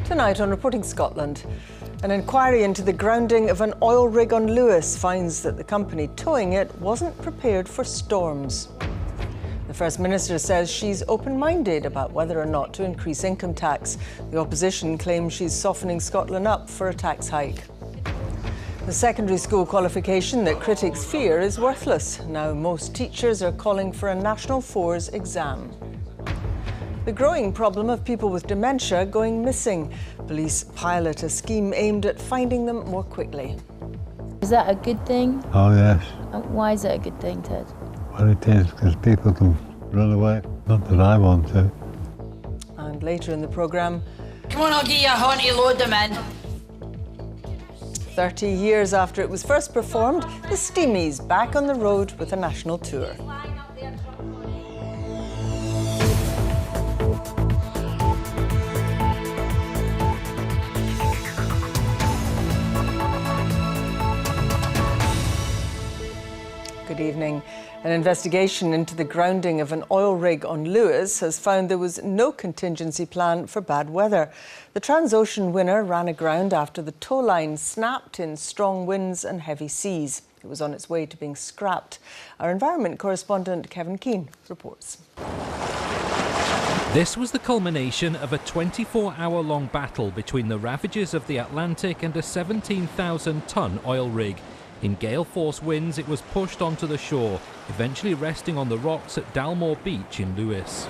Tonight on Reporting Scotland, an inquiry into the grounding of an oil rig on Lewis finds that the company towing it wasn't prepared for storms. The First Minister says she's open-minded about whether or not to increase income tax. The opposition claims she's softening Scotland up for a tax hike. The secondary school qualification that critics fear is worthless. Now most teachers are calling for a National Fours exam. The growing problem of people with dementia going missing. Police pilot a scheme aimed at finding them more quickly. Is that a good thing? Oh yes. Why is it a good thing, Ted? Well, it is, because people can run away. Not that I want to. And later in the programme... Come on, I'll give you a honey, load them in. 30 years after it was first performed, the Steamies back on the road with a national tour. Good evening. An investigation into the grounding of an oil rig on Lewis has found there was no contingency plan for bad weather. The Transocean winner ran aground after the tow line snapped in strong winds and heavy seas. It was on its way to being scrapped. Our environment correspondent Kevin Keane reports. This was the culmination of a 24-hour-long battle between the ravages of the Atlantic and a 17,000-ton oil rig. In gale-force winds, it was pushed onto the shore, eventually resting on the rocks at Dalmore Beach in Lewis.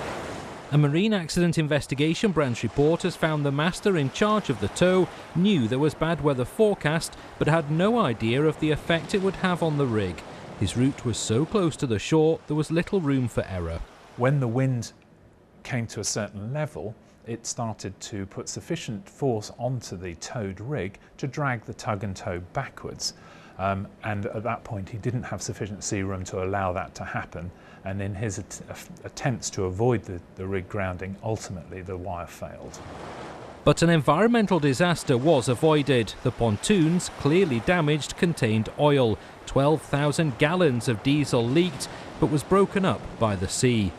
A Marine Accident Investigation Branch report has found the master in charge of the tow knew there was bad weather forecast, but had no idea of the effect it would have on the rig. His route was so close to the shore, there was little room for error. When the wind came to a certain level, it started to put sufficient force onto the towed rig to drag the tug and tow backwards. And at that point he didn't have sufficient sea room to allow that to happen, and in his attempts to avoid the rig grounding, ultimately the wire failed. But an environmental disaster was avoided. The pontoons, clearly damaged, contained oil. 12,000 gallons of diesel leaked, but was broken up by the sea.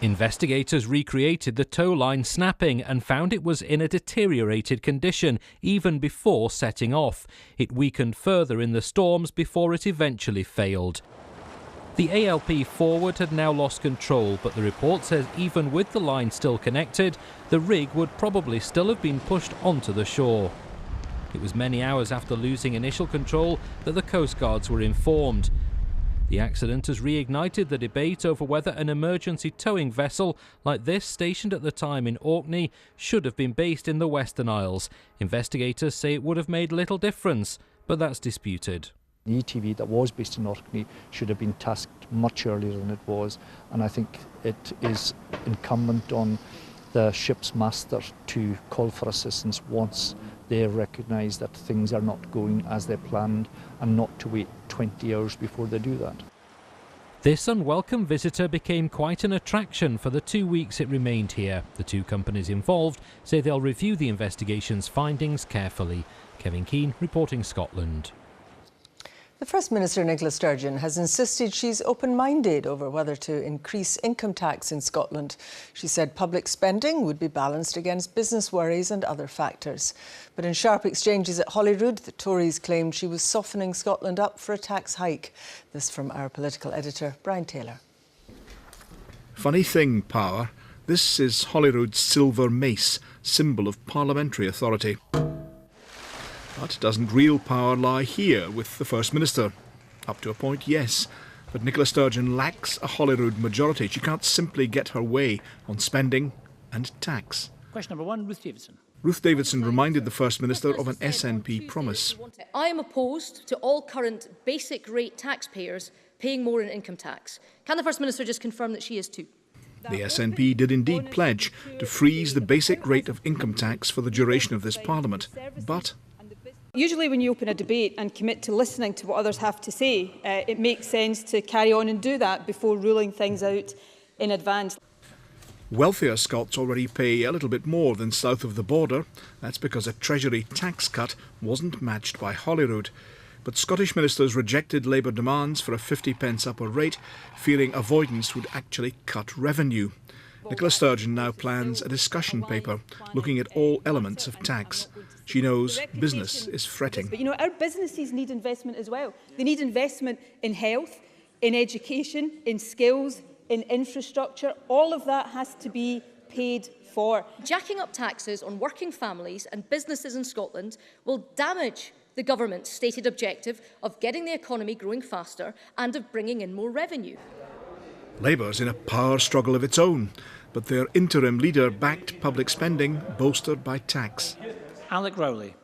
Investigators recreated the tow line snapping and found it was in a deteriorated condition even before setting off. It weakened further in the storms before it eventually failed. The ALP Forward had now lost control, but the report says even with the line still connected, the rig would probably still have been pushed onto the shore. It was many hours after losing initial control that the Coast Guards were informed. The accident has reignited the debate over whether an emergency towing vessel like this, stationed at the time in Orkney, should have been based in the Western Isles. Investigators say it would have made little difference, but that's disputed. The ETV that was based in Orkney should have been tasked much earlier than it was, and I think it is incumbent on the ship's master to call for assistance once they recognise that things are not going as they planned, and not to wait 20 hours before they do that. This unwelcome visitor became quite an attraction for the 2 weeks it remained here. The two companies involved say they'll review the investigation's findings carefully. Kevin Keane, Reporting Scotland. The First Minister, Nicola Sturgeon, has insisted she's open-minded over whether to increase income tax in Scotland. She said public spending would be balanced against business worries and other factors. But in sharp exchanges at Holyrood, the Tories claimed she was softening Scotland up for a tax hike. This from our political editor, Brian Taylor. Funny thing, Power. This is Holyrood's silver mace, symbol of parliamentary authority. But doesn't real power lie here with the First Minister? Up to a point, yes. But Nicola Sturgeon lacks a Holyrood majority. She can't simply get her way on spending and tax. Question number one, Ruth Davidson. Ruth Davidson reminded the First Minister of an SNP promise. I am opposed to all current basic rate taxpayers paying more in income tax. Can the First Minister just confirm that she is too? The SNP did indeed pledge to freeze the basic rate of income tax for the duration of this Parliament. But usually when you open a debate and commit to listening to what others have to say, it makes sense to carry on and do that before ruling things out in advance. Wealthier Scots already pay a little bit more than south of the border. That's because a Treasury tax cut wasn't matched by Holyrood. But Scottish ministers rejected Labour demands for a 50p upper rate, fearing avoidance would actually cut revenue. Nicola Sturgeon now plans a discussion paper looking at all elements of tax. She knows business is fretting. But our businesses need investment as well. They need investment in health, in education, in skills, in infrastructure. All of that has to be paid for. Jacking up taxes on working families and businesses in Scotland will damage the government's stated objective of getting the economy growing faster and of bringing in more revenue. Labour's in a power struggle of its own, but their interim leader backed public spending bolstered by tax. Alec Rowley.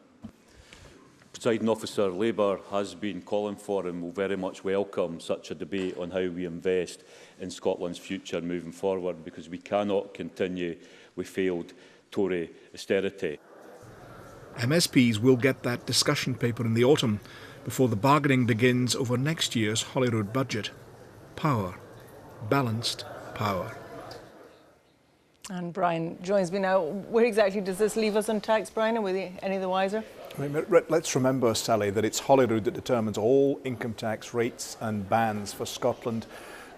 Presiding Officer, Labour has been calling for and will very much welcome such a debate on how we invest in Scotland's future moving forward, because we cannot continue with failed Tory austerity. MSPs will get that discussion paper in the autumn before the bargaining begins over next year's Holyrood budget. Power. Balanced power. And Brian joins me now. Where exactly does this leave us on tax, Brian? Are we any the wiser? Let's remember, Sally, that it's Holyrood that determines all income tax rates and bans for Scotland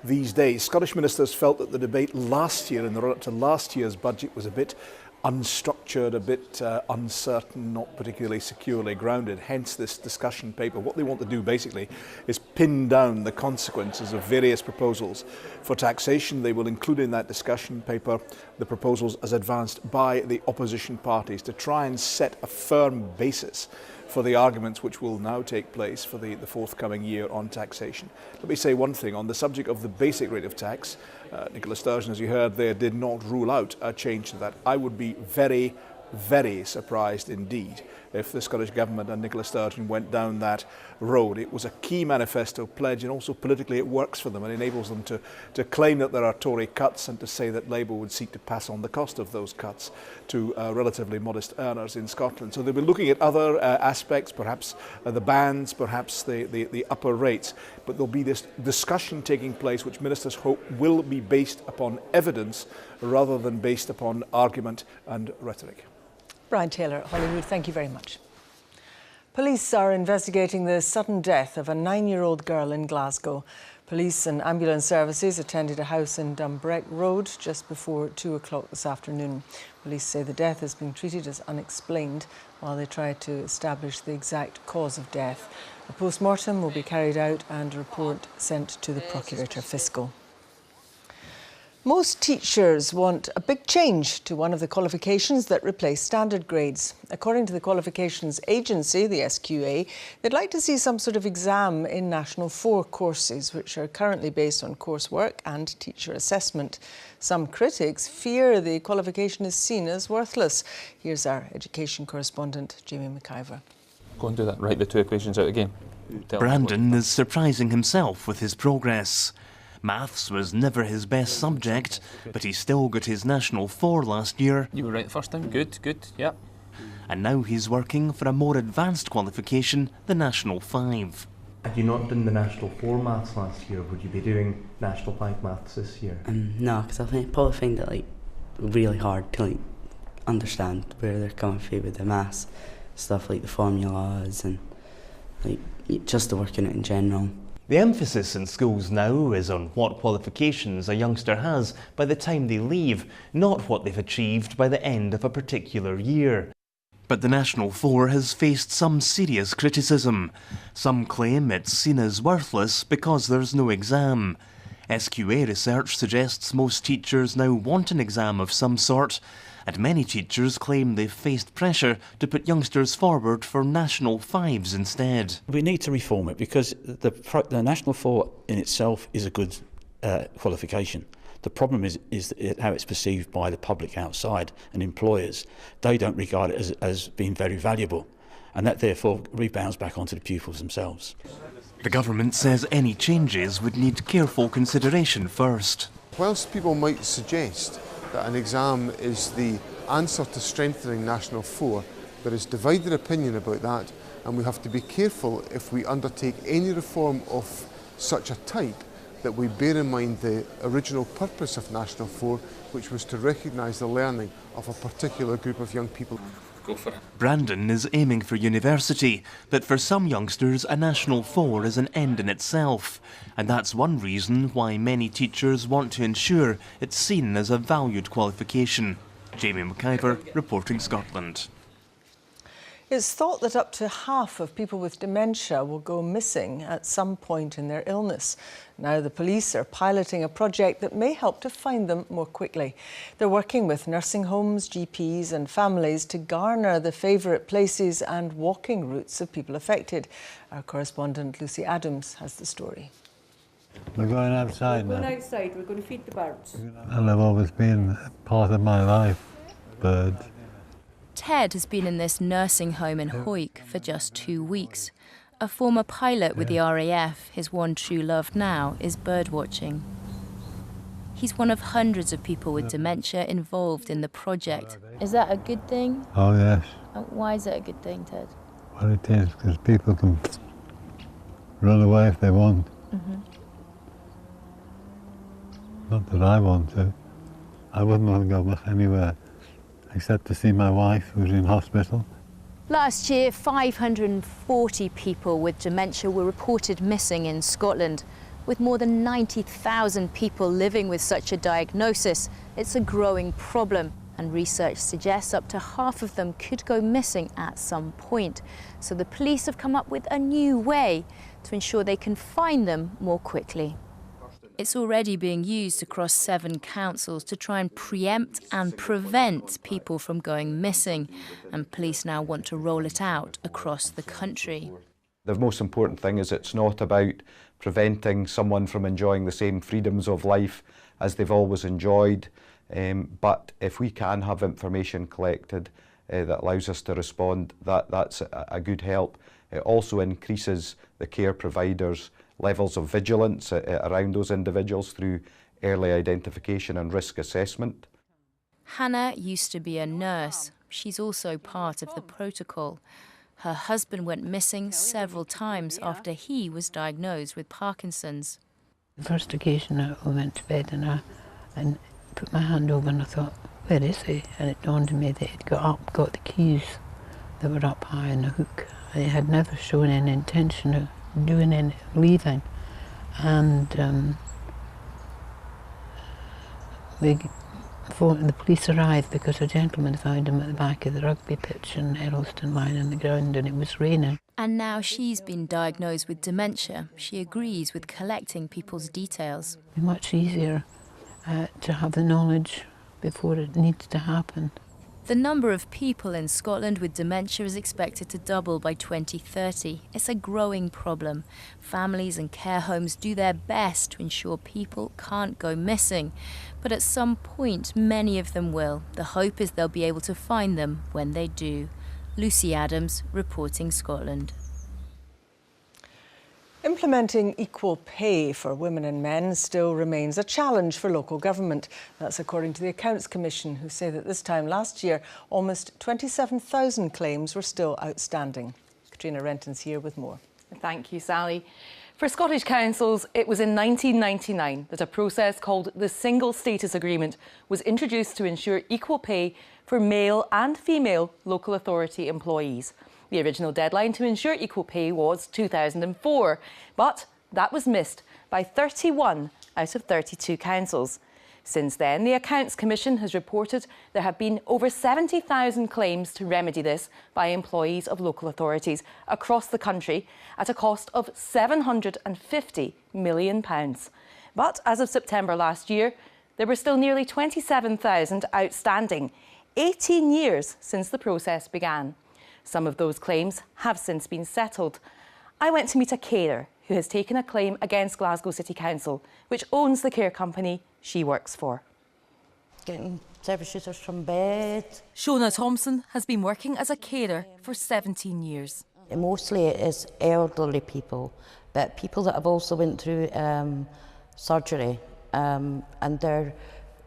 these days. Scottish ministers felt that the debate last year, in the run-up to last year's budget, was a bit unstructured, a bit uncertain, not particularly securely grounded, hence this discussion paper. What they want to do basically is pin down the consequences of various proposals for taxation. They will include in that discussion paper the proposals as advanced by the opposition parties to try and set a firm basis for the arguments which will now take place for the forthcoming year on taxation. Let me say one thing on the subject of the basic rate of tax. Nicola Sturgeon, as you heard there, did not rule out a change to that. I would be very, very surprised indeed if the Scottish Government and Nicola Sturgeon went down that road. It was a key manifesto pledge, and also politically it works for them and enables them to claim that there are Tory cuts and to say that Labour would seek to pass on the cost of those cuts to relatively modest earners in Scotland. So they'll be looking at other aspects, perhaps the bans, perhaps the upper rates, but there'll be this discussion taking place which ministers hope will be based upon evidence rather than based upon argument and rhetoric. Brian Taylor, Holyrood, thank you very much. Police are investigating the sudden death of a 9-year-old girl in Glasgow. Police and ambulance services attended a house in Dumbreck Road just before 2 o'clock this afternoon. Police say the death has been treated as unexplained while they try to establish the exact cause of death. A post-mortem will be carried out and a report sent to the Procurator Fiscal. Most teachers want a big change to one of the qualifications that replace standard grades. According to the Qualifications Agency, the SQA, they'd like to see some sort of exam in National 4 courses, which are currently based on coursework and teacher assessment. Some critics fear the qualification is seen as worthless. Here's our education correspondent, Jamie McIver. Go and do that. Write the 2 equations out again. Brandon is surprising himself with his progress. Maths was never his best subject, but he still got his National 4 last year. You were right the first time. Good, yeah. And now he's working for a more advanced qualification, the National 5. Had you not done the National 4 maths last year, would you be doing National 5 maths this year? No, because I probably find it really hard to understand where they're coming from with the maths, stuff like the formulas and just the working it in general. The emphasis in schools now is on what qualifications a youngster has by the time they leave, not what they've achieved by the end of a particular year. But the National 4 has faced some serious criticism. Some claim it's seen as worthless because there's no exam. SQA research suggests most teachers now want an exam of some sort, and many teachers claim they've faced pressure to put youngsters forward for National 5s instead. We need to reform it because the National 4 in itself is a good qualification. The problem is how it's perceived by the public outside and employers. They don't regard it as being very valuable, and that therefore rebounds back onto the pupils themselves. The government says any changes would need careful consideration first. Whilst people might suggest that an exam is the answer to strengthening National 4, there is divided opinion about that, and we have to be careful if we undertake any reform of such a type that we bear in mind the original purpose of National 4, which was to recognise the learning of a particular group of young people. Go for it. Brandon is aiming for university, but for some youngsters a National 4 is an end in itself. And that's one reason why many teachers want to ensure it's seen as a valued qualification. Jamie McIver, reporting Scotland. It's thought that up to half of people with dementia will go missing at some point in their illness. Now the police are piloting a project that may help to find them more quickly. They're working with nursing homes, GPs and families to garner the favourite places and walking routes of people affected. Our correspondent Lucy Adams has the story. We're going outside now. We're going outside, we're going to feed the birds. And they've always been part of my life, birds. Ted has been in this nursing home in Hawick for just 2 weeks. A former pilot with the RAF, his one true love now is birdwatching. He's one of hundreds of people with dementia involved in the project. Is that a good thing? Oh yes. Why is it a good thing, Ted? Well, it is, because people can run away if they want. Not that I want to. I wouldn't want to go back anywhere except to see my wife, who's in hospital. Last year, 540 people with dementia were reported missing in Scotland. With more than 90,000 people living with such a diagnosis, it's a growing problem, and research suggests up to half of them could go missing at some point. So the police have come up with a new way to ensure they can find them more quickly. It's already being used across 7 councils to try and preempt and prevent people from going missing, and police now want to roll it out across the country. The most important thing is it's not about preventing someone from enjoying the same freedoms of life as they've always enjoyed, but if we can have information collected that allows us to respond, that's a good help. It also increases the care providers' levels of vigilance around those individuals through early identification and risk assessment. Hannah used to be a nurse. She's also part of the protocol. Her husband went missing several times after he was diagnosed with Parkinson's. The first occasion I went to bed and put my hand over and I thought, where is he? And it dawned on me that he'd got up, got the keys that were up high in the hook. I had never shown any intention of doing any leaving, and the police arrived because a gentleman found him at the back of the rugby pitch in Earlston lying on the ground, and it was raining. And now she's been diagnosed with dementia. She agrees with collecting people's details. It's much easier to have the knowledge before it needs to happen. The number of people in Scotland with dementia is expected to double by 2030. It's a growing problem. Families and care homes do their best to ensure people can't go missing. But at some point, many of them will. The hope is they'll be able to find them when they do. Lucy Adams, reporting Scotland. Implementing equal pay for women and men still remains a challenge for local government. That's according to the Accounts Commission, who say that this time last year, almost 27,000 claims were still outstanding. Katrina Renton's here with more. Thank you, Sally. For Scottish councils, it was in 1999 that a process called the Single Status Agreement was introduced to ensure equal pay for male and female local authority employees. The original deadline to ensure equal pay was 2004, but that was missed by 31 out of 32 councils. Since then, the Accounts Commission has reported there have been over 70,000 claims to remedy this by employees of local authorities across the country at a cost of £750 million. But as of September last year, there were still nearly 27,000 outstanding, 18 years since the process began. Some of those claims have since been settled. I went to meet a carer who has taken a claim against Glasgow City Council, which owns the care company she works for. Getting service users from bed. Shona Thompson has been working as a carer for 17 years. Mostly it is elderly people, but people that have also went through surgery and they're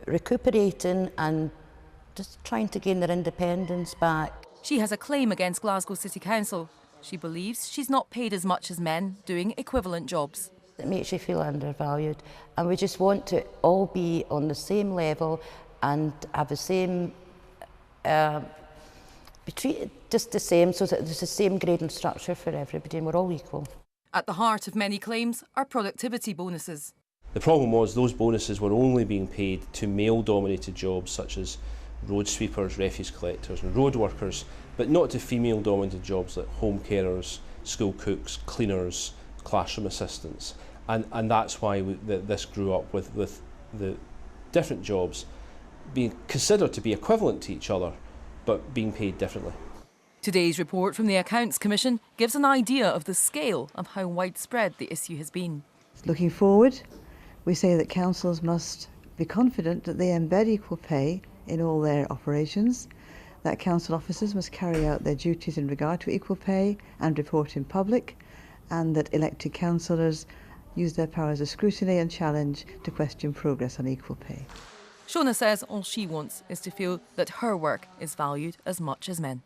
recuperating and just trying to gain their independence back. She has a claim against Glasgow City Council. She believes she's not paid as much as men doing equivalent jobs. It makes you feel undervalued, and we just want to all be on the same level and have the same, be treated just the same, so that there's the same grading structure for everybody and we're all equal. At the heart of many claims are productivity bonuses. The problem was those bonuses were only being paid to male-dominated jobs such as road sweepers, refuse collectors and road workers, but not to female-dominated jobs like home carers, school cooks, cleaners, classroom assistants. And that's why this grew up with the different jobs being considered to be equivalent to each other, but being paid differently. Today's report from the Accounts Commission gives an idea of the scale of how widespread the issue has been. Looking forward, we say that councils must be confident that they embed equal pay in all their operations, that council officers must carry out their duties in regard to equal pay and report in public, and that elected councillors use their powers of scrutiny and challenge to question progress on equal pay. Shona says all she wants is to feel that her work is valued as much as men.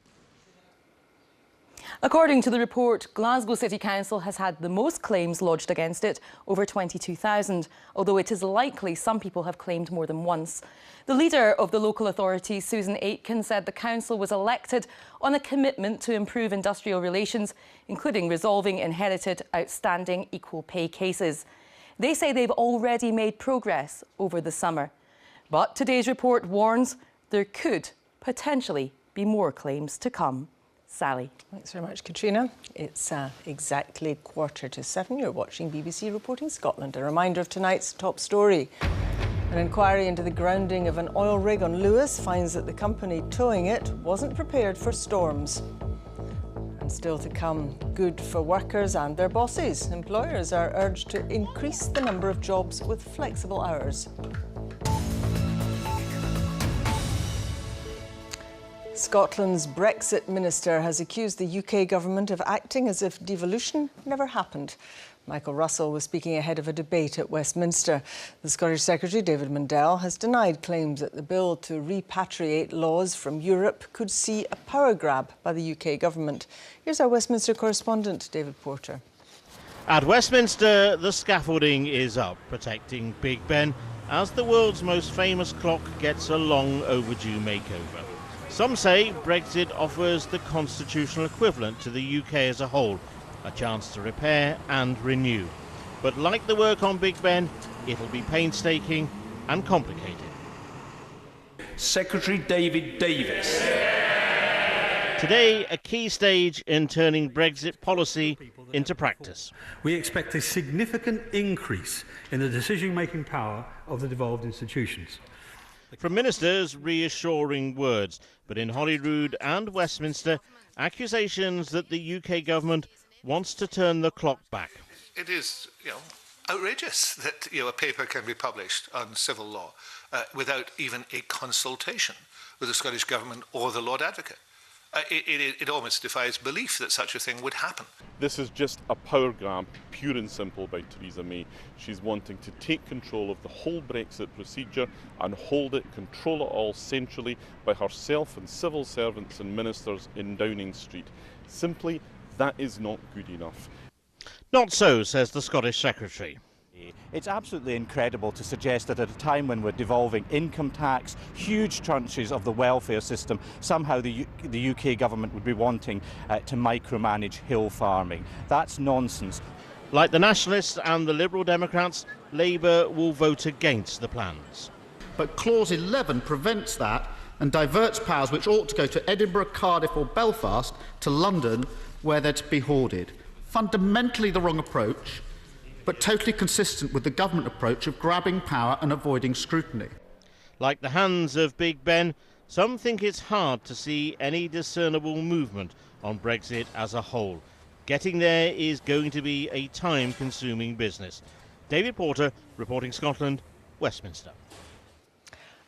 According to the report, Glasgow City Council has had the most claims lodged against it, over 22,000, although it is likely some people have claimed more than once. The leader of the local authority, Susan Aitken, said the council was elected on a commitment to improve industrial relations, including resolving inherited outstanding equal pay cases. They say they've already made progress over the summer. But today's report warns there could potentially be more claims to come. Sally. Thanks very much, Katrina. It's exactly 7:15. You're watching BBC Reporting Scotland. A reminder of tonight's top story. An inquiry into the grounding of an oil rig on Lewis finds that the company towing it wasn't prepared for storms. And still to come, good for workers and their bosses. Employers are urged to increase the number of jobs with flexible hours. Scotland's Brexit minister has accused the UK government of acting as if devolution never happened. Michael Russell was speaking ahead of a debate at Westminster. The Scottish Secretary, David Mundell, has denied claims that the bill to repatriate laws from Europe could see a power grab by the UK government. Here's our Westminster correspondent, David Porter. At Westminster, the scaffolding is up, protecting Big Ben as the world's most famous clock gets a long overdue makeover. Some say Brexit offers the constitutional equivalent to the UK as a whole, a chance to repair and renew. But like the work on Big Ben, it'll be painstaking and complicated. Secretary David Davis. Today, a key stage in turning Brexit policy into practice. We expect a significant increase in the decision-making power of the devolved institutions. From ministers, reassuring words, but in Holyrood and Westminster, accusations that the UK government wants to turn the clock back. It is, outrageous that a paper can be published on civil law without even a consultation with the Scottish government or the Lord Advocate. It almost defies belief that such a thing would happen. This is just a power grab, pure and simple, by Theresa May. She's wanting to take control of the whole Brexit procedure and hold it, control it all centrally by herself and civil servants and ministers in Downing Street. Simply, that is not good enough. Not so, says the Scottish Secretary. It's absolutely incredible to suggest that at a time when we're devolving income tax, huge tranches of the welfare system, somehow the UK government would be wanting to micromanage hill farming. That's nonsense. Like the Nationalists and the Liberal Democrats, Labour will vote against the plans. But Clause 11 prevents that and diverts powers which ought to go to Edinburgh, Cardiff or Belfast to London, where they're to be hoarded. Fundamentally the wrong approach, but totally consistent with the government approach of grabbing power and avoiding scrutiny. Like the hands of Big Ben, some think it's hard to see any discernible movement on Brexit as a whole. Getting there is going to be a time-consuming business. David Porter, Reporting Scotland, Westminster.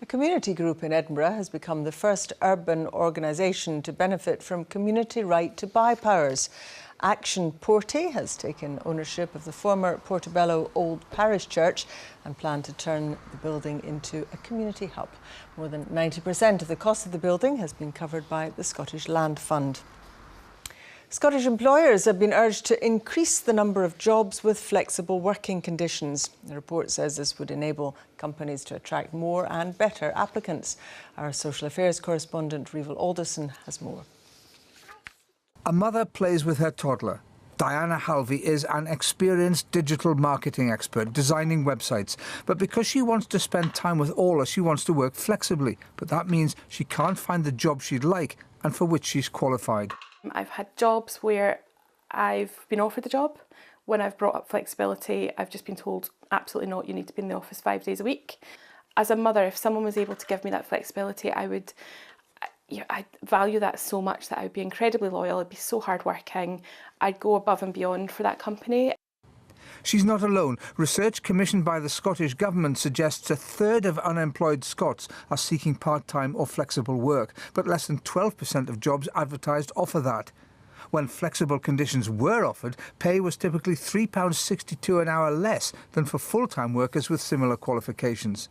A community group in Edinburgh has become the first urban organisation to benefit from community right to buy powers. Action Porty has taken ownership of the former Portobello Old Parish Church and plan to turn the building into a community hub. More than 90% of the cost of the building has been covered by the Scottish Land Fund. Scottish employers have been urged to increase the number of jobs with flexible working conditions. The report says this would enable companies to attract more and better applicants. Our social affairs correspondent, Rival Alderson, has more. A mother plays with her toddler. Diana Halvey is an experienced digital marketing expert designing websites. But because she wants to spend time with Orla, she wants to work flexibly. But that means she can't find the job she'd like and for which she's qualified. I've had jobs where I've been offered the job. When I've brought up flexibility, I've just been told, absolutely not, you need to be in the office 5 days a week. As a mother, if someone was able to give me that flexibility, I value that so much that I would be incredibly loyal, I'd be so hardworking, I'd go above and beyond for that company. She's not alone. Research commissioned by the Scottish Government suggests a third of unemployed Scots are seeking part-time or flexible work, but less than 12% of jobs advertised offer that. When flexible conditions were offered, pay was typically £3.62 an hour less than for full-time workers with similar qualifications.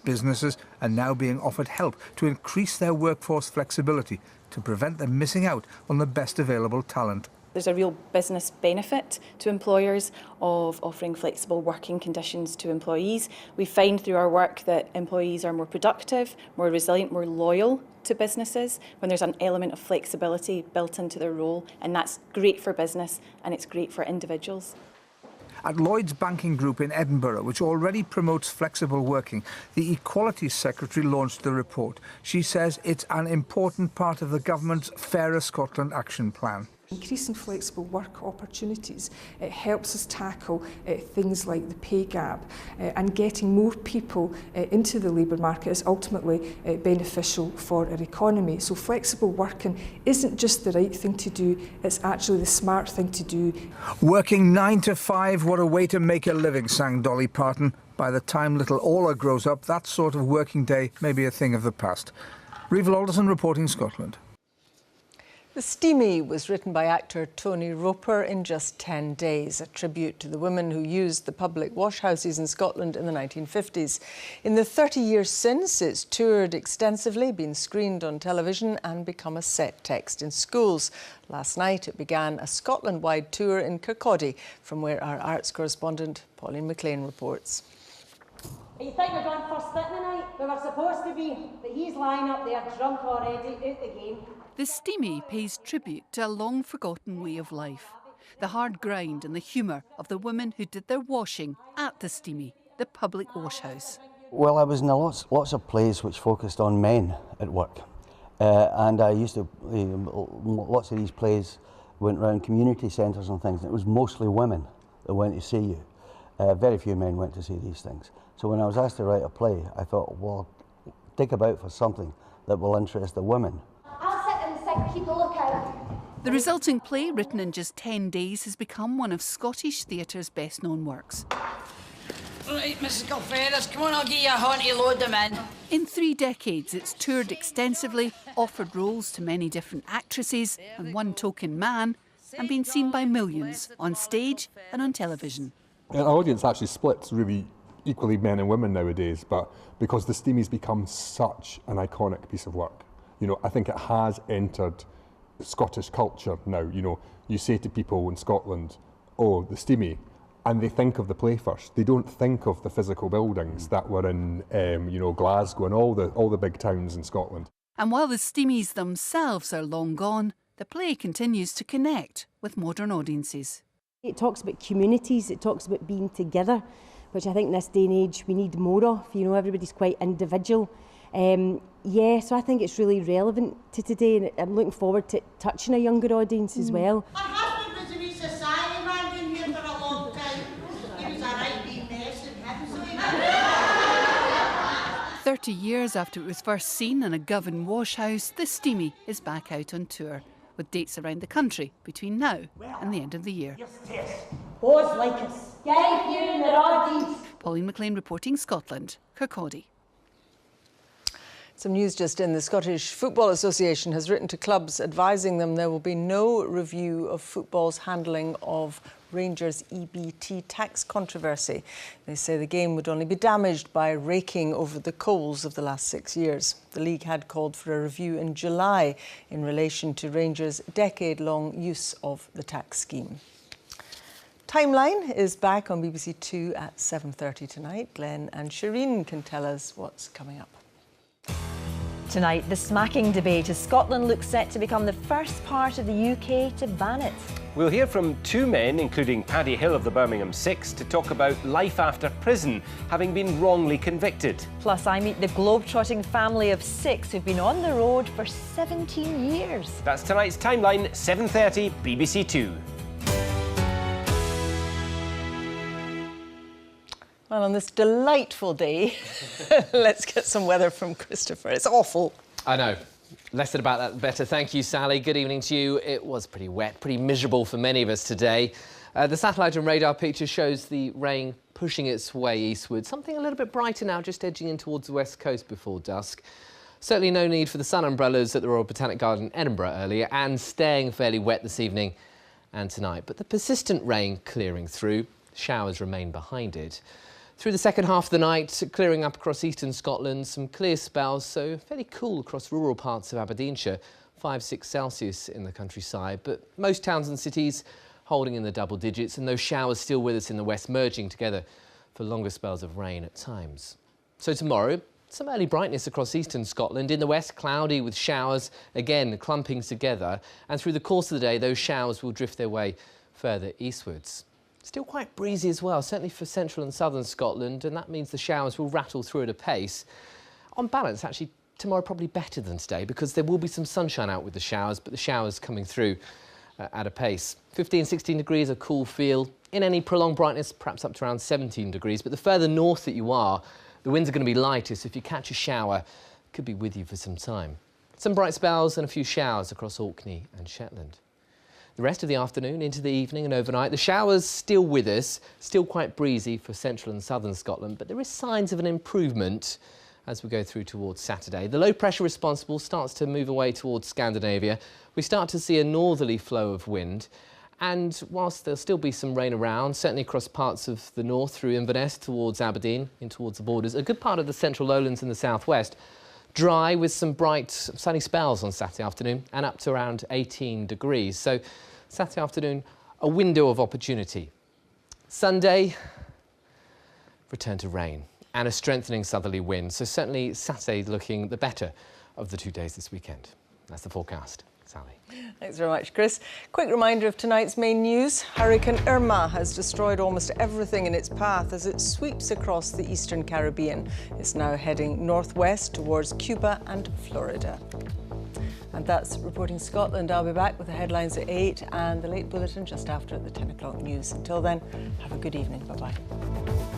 Businesses are now being offered help to increase their workforce flexibility to prevent them missing out on the best available talent. There's a real business benefit to employers of offering flexible working conditions to employees. We find through our work that employees are more productive, more resilient, more loyal to businesses when there's an element of flexibility built into their role, and that's great for business and it's great for individuals. At Lloyds Banking Group in Edinburgh, which already promotes flexible working, the Equalities Secretary launched the report. She says it's an important part of the government's Fairer Scotland Action Plan. Increasing flexible work opportunities, it helps us tackle things like the pay gap, and getting more people into the labour market is ultimately beneficial for our economy. So flexible working isn't just the right thing to do, it's actually the smart thing to do. Working 9 to 5, what a way to make a living, sang Dolly Parton. By the time little Orla grows up, that sort of working day may be a thing of the past. Rival Alderson reporting Scotland. The Steamie was written by actor Tony Roper in just 10 days, a tribute to the women who used the public washhouses in Scotland in the 1950s. In the 30 years since, it's toured extensively, been screened on television and become a set text in schools. Last night, it began a Scotland-wide tour in Kirkcaldy, from where our arts correspondent Pauline McLean reports. You think we're going first fit tonight? We were supposed to be, but he's lying up there drunk already, out the game. The Steamie pays tribute to a long-forgotten way of life. The hard grind and the humour of the women who did their washing at the Steamie, the public washhouse. Well, I was in lots of plays which focused on men at work. And I used to, lots of these plays went around community centres and things, and it was mostly women that went to see you. Very few men went to see these things. So when I was asked to write a play, I thought, well, dig about for something that will interest the women. Keep a lookout. The resulting play, written in just 10 days, has become one of Scottish theatre's best-known works. Right, Mrs Gilferris, come on, I'll give you a haunty load them in. In 3 decades, it's toured extensively, offered roles to many different actresses and one token man, and been seen by millions on stage and on television. Our audience actually splits really equally men and women nowadays, but because the Steamie's become such an iconic piece of work. You know, I think it has entered Scottish culture now. You know, you say to people in Scotland, oh, the Steamie, and they think of the play first. They don't think of the physical buildings that were in, you know, Glasgow and all the big towns in Scotland. And while the Steamies themselves are long gone, the play continues to connect with modern audiences. It talks about communities, it talks about being together, which I think in this day and age we need more of. You know, everybody's quite individual. Yeah, so I think it's really relevant to today, and I'm looking forward to touching a younger audience as well. My husband was a wee society man down here for a long time. He was a right wee mess in him, so he was. 30 years after it was first seen in a Govan washhouse, the Steamie is back out on tour, with dates around the country between now and the end of the year. Boys like us. Get you in the audience. Pauline McLean reporting Scotland, Kirkcaldy. Some news just in. The Scottish Football Association has written to clubs advising them there will be no review of football's handling of Rangers EBT tax controversy. They say the game would only be damaged by raking over the coals of the last 6 years. The league had called for a review in July in relation to Rangers' decade-long use of the tax scheme. Timeline is back on BBC Two at 7:30 tonight. Glenn and Shireen can tell us what's coming up. Tonight, the smacking debate as Scotland looks set to become the first part of the UK to ban it. We'll hear from two men, including Paddy Hill of the Birmingham Six, to talk about life after prison, having been wrongly convicted. Plus, I meet the globe-trotting family of 6 who've been on the road for 17 years. That's tonight's Timeline, 7:30, BBC Two. Well, on this delightful day, let's get some weather from Christopher. It's awful. I know. Less said about that, the better. Thank you, Sally. Good evening to you. It was pretty wet, pretty miserable for many of us today. The satellite and radar picture shows the rain pushing its way eastward. Something a little bit brighter now, just edging in towards the west coast before dusk. Certainly no need for the sun umbrellas at the Royal Botanic Garden in Edinburgh earlier, and staying fairly wet this evening and tonight. But the persistent rain clearing through, showers remain behind it. Through the second half of the night, clearing up across eastern Scotland, some clear spells, so fairly cool across rural parts of Aberdeenshire, 5-6 Celsius in the countryside, but most towns and cities holding in the double digits, and those showers still with us in the west, merging together for longer spells of rain at times. So tomorrow, some early brightness across eastern Scotland. In the west, cloudy with showers, again clumping together, and through the course of the day, those showers will drift their way further eastwards. Still quite breezy as well, certainly for central and southern Scotland, and that means the showers will rattle through at a pace. On balance, actually, tomorrow probably better than today because there will be some sunshine out with the showers, but the showers coming through at a pace. 15, 16 degrees, a cool feel. In any prolonged brightness, perhaps up to around 17 degrees, but the further north that you are, the winds are going to be lighter, so if you catch a shower, it could be with you for some time. Some bright spells and a few showers across Orkney and Shetland. The rest of the afternoon into the evening and overnight, the showers still with us, still quite breezy for central and southern Scotland, but there is signs of an improvement as we go through towards Saturday. The low pressure responsible starts to move away towards Scandinavia. We start to see a northerly flow of wind, and whilst there'll still be some rain around, certainly across parts of the north through Inverness towards Aberdeen, in towards the borders, a good part of the central lowlands in the southwest, dry with some bright sunny spells on Saturday afternoon and up to around 18 degrees. So Saturday afternoon, a window of opportunity. Sunday, return to rain and a strengthening southerly wind. So certainly Saturday looking the better of the 2 days this weekend. That's the forecast. Sally. Thanks very much, Chris. Quick reminder of tonight's main news. Hurricane Irma has destroyed almost everything in its path as it sweeps across the eastern Caribbean. It's now heading northwest towards Cuba and Florida. And that's Reporting Scotland. I'll be back with the headlines at 8 and the late bulletin just after the 10 o'clock news. Until then, have a good evening. Bye-bye.